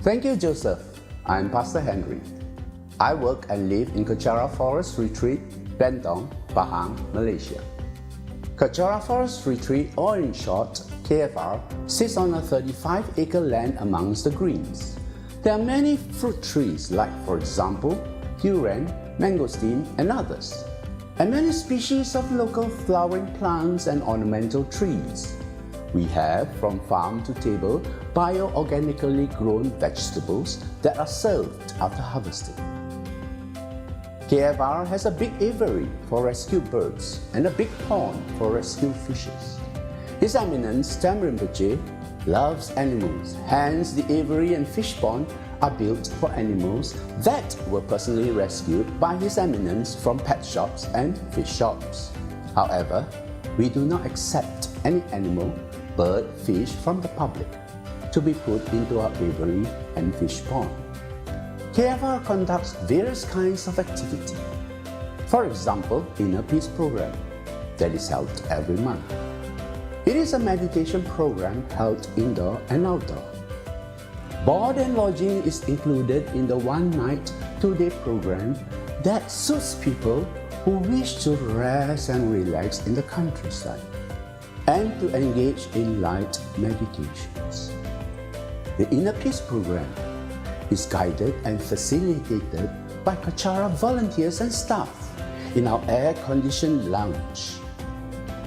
Thank you, Joseph. I'm Pastor Henry. I work and live in Kechara Forest Retreat, Bentong, Pahang, Malaysia. Kechara Forest Retreat, or in short, KFR, sits on a 35-acre land amongst the greens. There are many fruit trees like, for example, durian, mangosteen, and others, and many species of local flowering plants and ornamental trees. We have, from farm to table, bio-organically grown vegetables that are served after harvesting. KFR has a big aviary for rescued birds and a big pond for rescued fishes. His Eminence Tsem Rinpoche loves animals, hence the aviary and fish pond are built for animals that were personally rescued by His Eminence from pet shops and fish shops. However, we do not accept any animal, bird, fish from the public to be put into our aviary and fish pond. KFR conducts various kinds of activity. For example, Inner Peace Program that is held every month. It is a meditation program held indoor and outdoor. Board and lodging is included in the one-night, two-day program that suits people who wish to rest and relax in the countryside and to engage in light meditations. The Inner Peace Program is guided and facilitated by Kechara volunteers and staff in our air-conditioned lounge.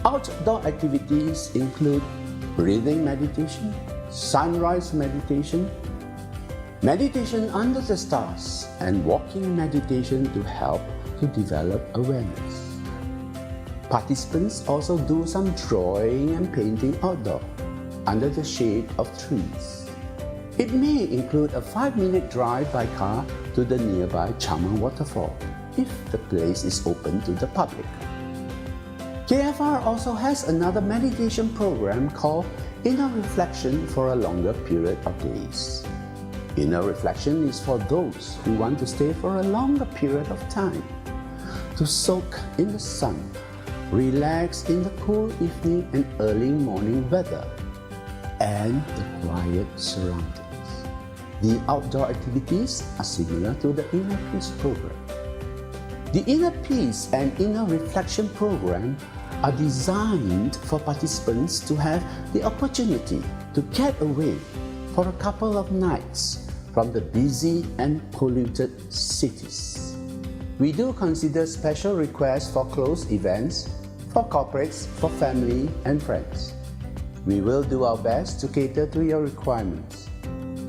Outdoor activities include breathing meditation, sunrise meditation, meditation under the stars, and walking meditation to help to develop awareness. Participants also do some drawing and painting outdoor under the shade of trees. It may include a 5-minute drive by car to the nearby Chamang waterfall if the place is open to the public. KFR also has another meditation program called Inner Reflection for a longer period of days. Inner Reflection is for those who want to stay for a longer period of time, to soak in the sun, relax in the cool evening and early morning weather, and the quiet surroundings. The outdoor activities are similar to the Inner Peace Program. The Inner Peace and Inner Reflection Program are designed for participants to have the opportunity to get away for a couple of nights from the busy and polluted cities. We do consider special requests for closed events, for corporates, for family and friends. We will do our best to cater to your requirements.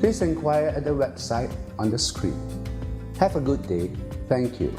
Please inquire at the website on the screen. Have a good day. Thank you.